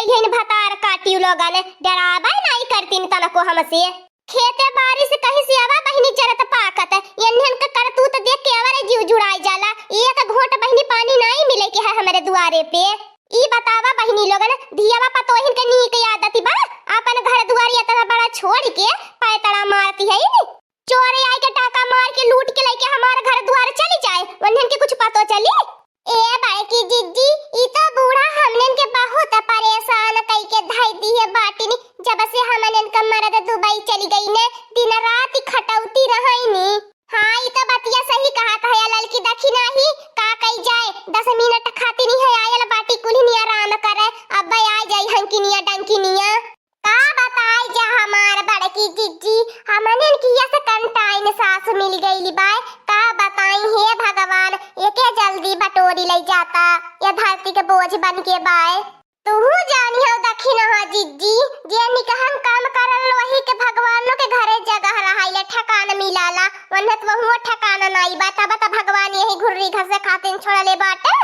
आई है भतार काटी लोगन डरावा नहीं करतीन तनको हमसे खेते बारिश कहीं से आवा बहिनी चरत पाकत यन्हन का कर तू तो देख के हमारे जीव जुड़ाई जाला एक घोट बहिनी पानी नहीं मिले के है हमारे दुआरे पे ई बतावा बहिनी लोगन धियावा पतोहिन के नी के आदत बा अपन घर दुआरी इतना बड़ा छोड़ के पैतड़ा मारती है नी चोरे आई के टाका मार के लूट के लेके हमारे घर दुआर चली जाए वन्हन के कुछ पतो चली ए भाई की जिज्जी ई तो बूढ़ा हमनन के बहुत परेशान कई के धाई दी है बाटिनी जब से हमनन का मर्द दुबई चली गई ने दिन रात खटौती रहाई नी हां ई तो बतिया सही कहा था या ललकी दखी नाही का कई जाए 10 मिनट खाती नहीं है आयल बाटी कुली आराम करे अब आ जाई हंकिनिया डंकिनिया का बताई जा हमार बड़की जिज्जी हमनन की ऐसे कंटाइन सास मिल गईली बाय का बताई हे भगवान एके जल्दी बटोरी ले जाता ये धरती के बोझ बन के बाय तू जानी हो दखिन हो जिज्जी जे निकहन काम करल वही के भगवानों के घरे जगह रहाइले ठिकाना मिलाला वन्हत वहुओ ठिकाना नहीं बाता बता भगवान यही घुर्री घसे खातिन छोड़ले बाटे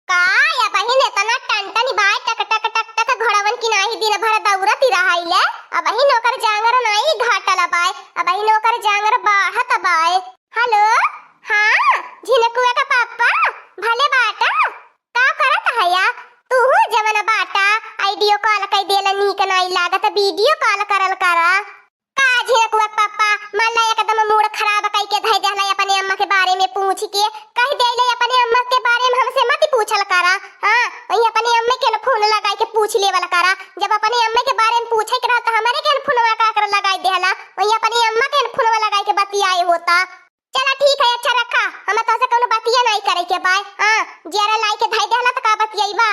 का या बहिन इतना टंटनी बाय टक टक टक टक घोड़वन की नाही दिन भर दौड़त रहाइले अब ही नौकर जांगर नहीं घाटला बाय अब ही नौकर जांगर बाहत बाय हेलो हां झिनकुआ का पापा भले बाटा का करत हया तू जवन बाटा आईडियो कॉल कई देला नीक नहीं लागत वीडियो कॉल करल करा का झिनकुआ पापा मला एकदम मूड खराब कई के धई देला अपने अम्मा के बारे में पूछ के कह देले अपने अम्मा के बारे में हमसे मत पूछल करा हां वही अपने अम्मा के फोन लगाई के पूछ लेवल करा जब अपने अम्मा के बारे में पूछे के रहता हमारे के फोनवा का कर लगाई देला वही अपने अम्मा के फोनवा लगाई के बतियाए होता चला ठीक है अच्छा रखा हम तो से कोनो बतिया नहीं करे के बाय हां जेरा लाई के धई देला त का बतियाईबा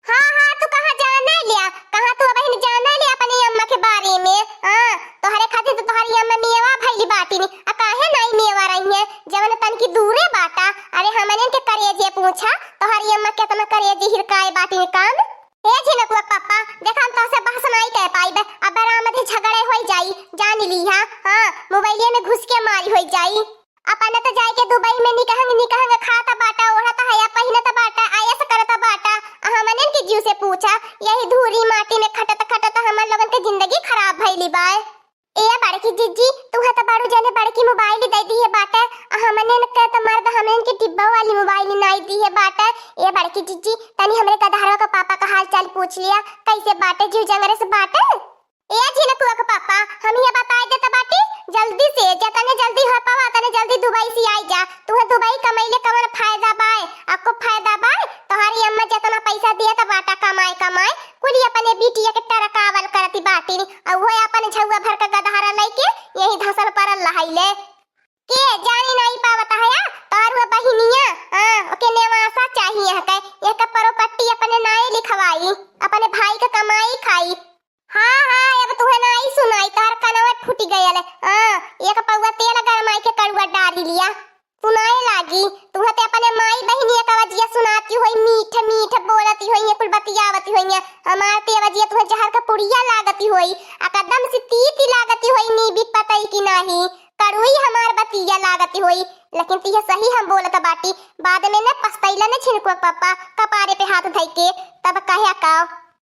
हां हां तू कहां जाना लिया कहां तू बहन जाना लिया अपनी अम्मा के बारे में हां तोहरे खातिर तो तोहरी अम्मा मेवा भइली बाटी नी आ काहे नहीं मेवा रही है जवन तन की दूरे बाटा अरे हमने के करेजे पूछा तोहरी अम्मा केतना करेजे हिरकाए बाटी काम ए झिनकुआ पापा देखा हम तो से बहस नहीं कह पाइबे अब आराम से झगड़े होई जाई जान लीहा हां मोबाइले में घुस के मारी होई जाई अपन तो जाए के दुबई में निकहंग खाता बाटा ओढ़ता है या पहिनता बाटा आयस करता बाटा हमने के जीव से पूछा यही धूरी माटी में खटत खटत हमन लोगन के जिंदगी खराब भइली बाय ए बड़की जिज्जी तू है तो बड़ू जाने बड़की मोबाइल दे दी है बाटा हमने के तो मर्द हमने के टिब्बा वाली मोबाइल नहीं दी है बाटा ए बड़की जिज्जी तनी हमरे कधारवा का पापा का हाल चाल पूछ लिया कैसे बाटे जीव जंगरे से बाटे ए झिनकुआ का पापा हम ये बता देता बाटी जल्दी से जतने जल्दी हो पावा तने जल्दी दुबई से आई जा तू है दुबई कमाइले कवन फायदा बाय आपको फायदा बाय तोहरी अम्मा जतना पैसा दिए त बाटा कमाए कमाए कुली अपने बिटिया के टरकावल करती बाटी और वो अपन झौआ भर का गधारा लेके यही धसल परल लहाइले के जानी नहीं पावत है तोहर वो बहिनिया हां ओके नेवासा चाहिए है एक प्रॉपर्टी अपने नाए लिखवाई अपने भाई का कमाई खाई हां हां अब तुहे नहीं सुनाई तार कनवा फूटी गयल हां एक पौवा तेल गरमाई के कड़ुआ डाल लिया सुनाए लागी तुहे ते अपने माई बहिनिया का वजिया सुनाती होई मीठ मीठ बोलती होई ये कुल बतियावती होई हमार ते वजिया तुहे जहर का पुड़िया लागती होई एकदम से तीती लागती होई नी भी पताई की नाही कड़ुई हमार बतिया लागती होई लेकिन तिया सही हम बोलत बाटी बाद में न पछतैला न छिनकुआ पापा कपारे पे हाथ धई के तब कहे का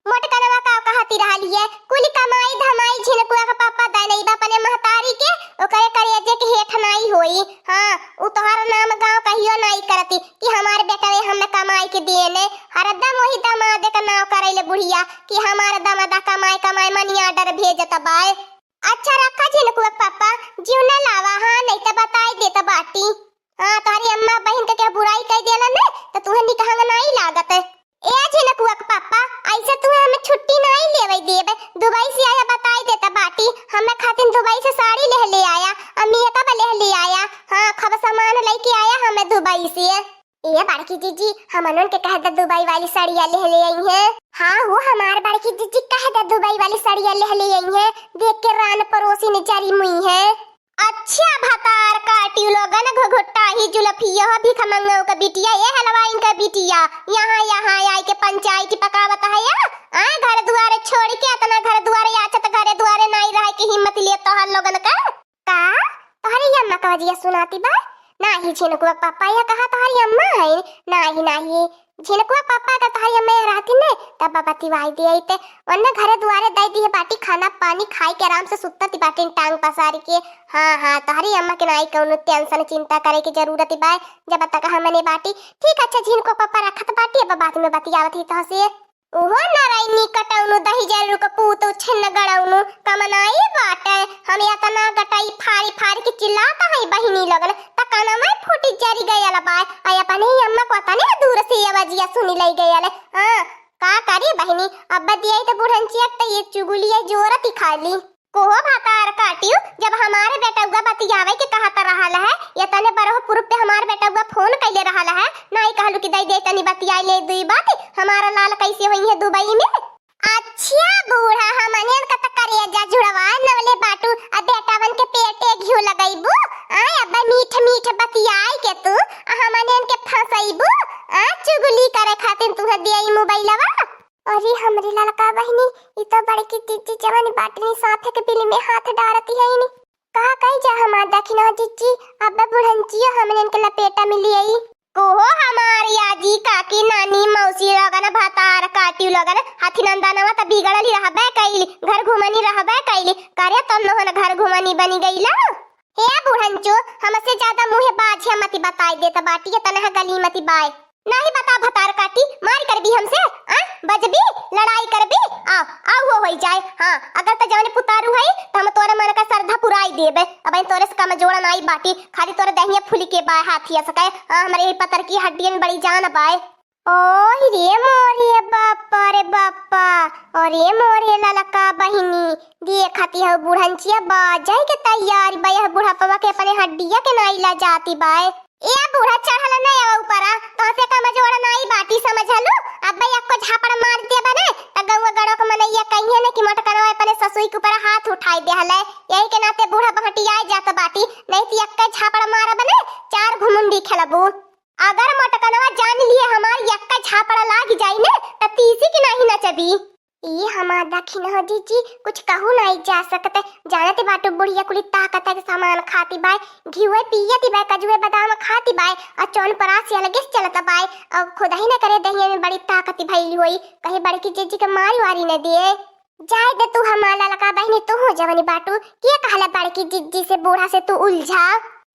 मोट कनवा का कहती रहली है कुली कमाई धमाई झिनकुआ का पापा दनई बापने महतारी के ओकरे करेजे के हेठ नहीं होई हां उ तोहर नाम गांव कहियो नहीं करती कि हमारे बेटा वे हमने कमाई के दिए ने हरदम वही दामाद का नाम करैले बुढ़िया कि हमारा दामाद कमाई कमाई मनी ऑर्डर भेजत बाय अच्छा रखा झिनकुआ पापा जीव न लावा हां नहीं त बताई देता बाटी हां तोहरी अम्मा बहन के बुराई कह देला ने त तुहे निकहंग नहीं लागत ए झिनकुआ पापा ऐसे तू हमें छुट्टी नहीं लेवे देबे दुबई से आया बताई देता बाटी हमें खातिन दुबई से साड़ी ले आया अम्मी का ले आया हां खब सामान लेके आया हमें दुबई से ए बड़की जीजी हमनन के कह द दुबई वाली साड़ियां ले आई है हां वो हमार बड़की जीजी कह द दुबई वाली साड़ियां ले आई है देख के रान पड़ोसी ने जारी मुई है अच्छा भतार काटी लोगन घुघुट्टा ही जुलफिया भी खमंगो का बिटिया ये हलवाइन का बिटिया यहाँ आई के पंचायती पकावत है या घर दुआरे छोड़ के अपना घर दुआरे आछत घर दुआरे नहीं रह के हिम्मत ले तो हर लोगन का तोहरी अम्मा का वजिया सुनाती बा नाही झिनकुआ पापा ये कहा तोहरी अम्मा है नाही झिनकुआ पापा का तारी अम्मा रहती ने तब बतिवाई दिए थे वरना घरे दुआरे दई दिए बाटी खाना पानी खाई के आराम से सुतती बाटी टांग पसार के। हाँ तारी अम्मा के नाई कौनो टेंशन चिंता करे की जरूरत बाय जब तक हमने बाटी ठीक। अच्छा झिनको पापा रखत बाटी अब बाद में बतियावत ही तो से ओहो नारायणी कटौनु दही जरूर को पूत छन्न गड़ौनु कमनाई बाटे हम या तना गटाई फाड़ी के चिल्लाता है बहिनी लगन तकाना में फूटी जरी गयल बाय आय अपने अम्मा को तने दूर से आवाजिया सुनी लई गयल। हां का करी बहिनी अब दिए तो बुढ़नचिया त ये चुगलिया जोरत ही खाली कोहो भातार काटियो जब हमारे बेटा उगा बतियावे के कहत रहल है ये तने बरहो पुरुप पे हमारे बेटा उगा फोन कैले रहल है नहीं कहलु कि दई दे तनी बतियाई ले दुई बात हमारा लाल कैसे होई है दुबई में। अच्छा बूढ़ा हमने का त करे जा जुड़वा नवले बाटू अब बेटावन के पेटे घिउ लगाइबू आय अब मीठ बतियाई के तू हमने के फसाइबू आ चुगली करे खातिर तू देई मोबाइलवा। अरे हमरे ललका बहिनी इ तो बड़ी की चिच्ची जवानी बाटनी साथे के बिल में हाथ डालती है इनी कहा कहीं जा हमार दखिना चिच्ची अब बुढ़नचियो हमने के लपेटा मिली आई कोहो हमारी आजी काकी नानी मौसी लगन भातार काटी लगन हाथी नंदनवा त बिगड़ली रहबे कैली घर घुमनी रहबे कैली करे तब न घर घुमनी बनी गईला। हे बुढ़नचो हमसे ज्यादा मुहे बाज है मती बताई देता बाटी तनह गली मती बाय नहीं बता भतार काटी मार करबी हमसे आ बजबी लड़ाई करबी आओ हो होई जाए। हां अगर त जवने पुतारू है त हम तोरे मन का श्रद्धा पुराई देबे अब तोरे से कम जोड़ा नहीं बाटी खाली तोरे दहिया फुली के बाय हाथिया सके हमरे ही पतर की हड्डियन बड़ी जान बाय। ओह रे मोरे बापा रे बापा अरे मोरे ललका बहिनी देखती है बुढ़नचिया बाजाई के तैयार बाय बूढ़ा पवा के अपने हड्डिया के नाई ला जाती बाय ए बूढ़ा चढ़ल नहीं आवा ऊपरा तो से का मजोड़ा नहीं बाटी समझलू अब भैया को झापड़ मार दे बने त गौवा गड़ो के मनैया कहिए ने कि मटकनवा अपने ससुई के ऊपर हाथ उठाई दे हले यही के नाते बूढ़ा बहटिया जात बाटी नहीं त यक्का झापड़ मार बने चार घुमुंडी खेलबू अगर मटकनवा जान लिए हमार यक्का झापड़ लाग जाई ने त तीसी की नहीं नचबी। ये हमार दखिन हो जीजी कुछ कहू नहीं जा सकते जानते बाटो बुढ़िया कुली ताकत के सामान खाती बाय घिवे पियती बाय कजुए बादाम खाती बाय और चौन परास अलगे चलता बाय और खुदा ही न करे दहिया में बड़ी ताकत भइली होई कहे बड़ी की जीजी के मारी वारी न दिए जाए दे तू हमारा ललका बहनी तू हो जवानी बाटू के कहला बड़ी की जीजी से बूढ़ा से तू उलझा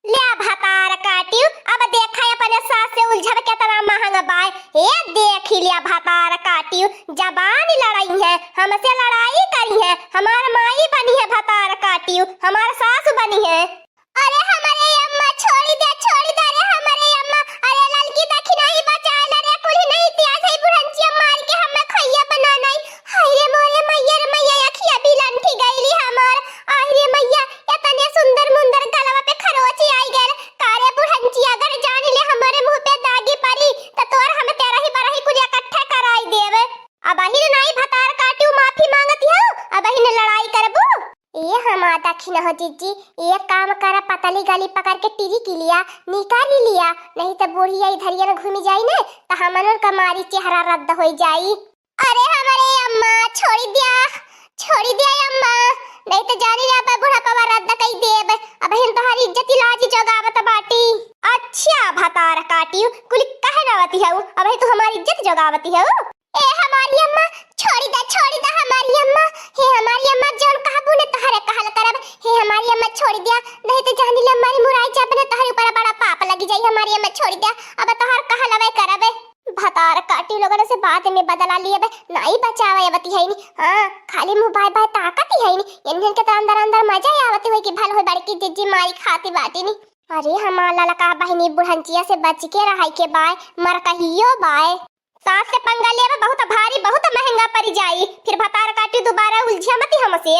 ले भतार काटियो अब देखा अपने सास से उलझन कितना महंगा बाय ए देख लिया भतार काटियो जबान लड़ाई है हमसे लड़ाई करी है हमार माई बनी है भतार काटियो हमार सास बनी है। अरे हमारे अम्मा छोड़ी दे रे हमारे अम्मा अरे ललकी दखी नहीं बचा ले रे कुली नहीं त्यास है बुढ़नचिया मार के हमें खैया बना नहीं हाय रे मोरे मैया रे मैया अखिया भी लंठी गईली हमार आय रे मैया इतने सुंदर मुंदर गलवा पे खरोची आई गेल कारे बुढ़नचिया अगर जान ले हमारे मुंह पे दागी पड़ी त तोर हम तेरा ही बरही कुली इकट्ठा कराई देवे अब ही नहीं भतार काटियो माफी मांगती हो अब ही लड़ाई करबू। ये हमारा दखिन हो जीजी एक काम करा पतली गली पकड़ के टीरी की लिया निकाल लिया नहीं तो बुढ़िया इधरिया में घूमी जाई ने तो हमन का मारी चेहरा रद्द हो जाई। अरे हमारे अम्मा छोड़ी दिया अम्मा नहीं तो जानी रे अब बूढ़ा पवा रद्द कई देब अब हिन तोहारी इज्जत लाज जगावत बाटी। अच्छा भतार काटियो कुल कहे रहती है अब तू हमारी इज्जत जगावती है ए हमारी अम्मा छोड़ी दा हमारी अम्मा हे हमारी अम्मा जौन कहबू ने तोहरे कहल करब हे हमारी अम्मा छोड़ी दिया नहीं तो जानी ले हमारी मुराई जा बने तोहरे ऊपर बड़ा पाप लगी जाई हमारी अम्मा छोड़ी दिया अब तोहर कहल हवे करब भतार काटी लोगन से बाद में बदला लिए बे नहीं बचावे आवती है नी हां खाली मुंह बाय बाय ताकत ही है नी इनन के तो अंदर मजा ही आवती होई कि भल होई बड़की जिज्जी मारी खाती बाटी नी। अरे हमारा ललका बहिनी बुढ़नचिया से बच के रहाई के बाय मर कहियो बाय सास से पंगा लेवे बहुत भारी बहुत महंगा पड़ जाई फिर भतार काटी दोबारा उलझिया मती हमसे।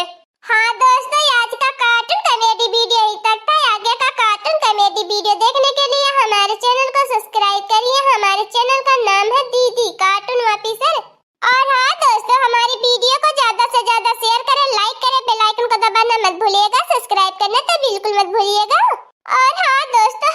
हाँ दोस्तों आज का कार्टून कॉमेडी वीडियो यहीं तक था आगे का कार्टून कॉमेडी वीडियो देखने के लिए हमारे चैनल को सब्सक्राइब करिए हमारे चैनल का नाम है दीदी कार्टून ऑफिसर। और हाँ दोस्तों हमारी वीडियो को ज्यादा से ज्यादा शेयर करें लाइक करें बेल आइकन को दबाना मत भूलिएगा सब्सक्राइब करना तो बिल्कुल मत भूलिएगा। और हाँ दोस्तों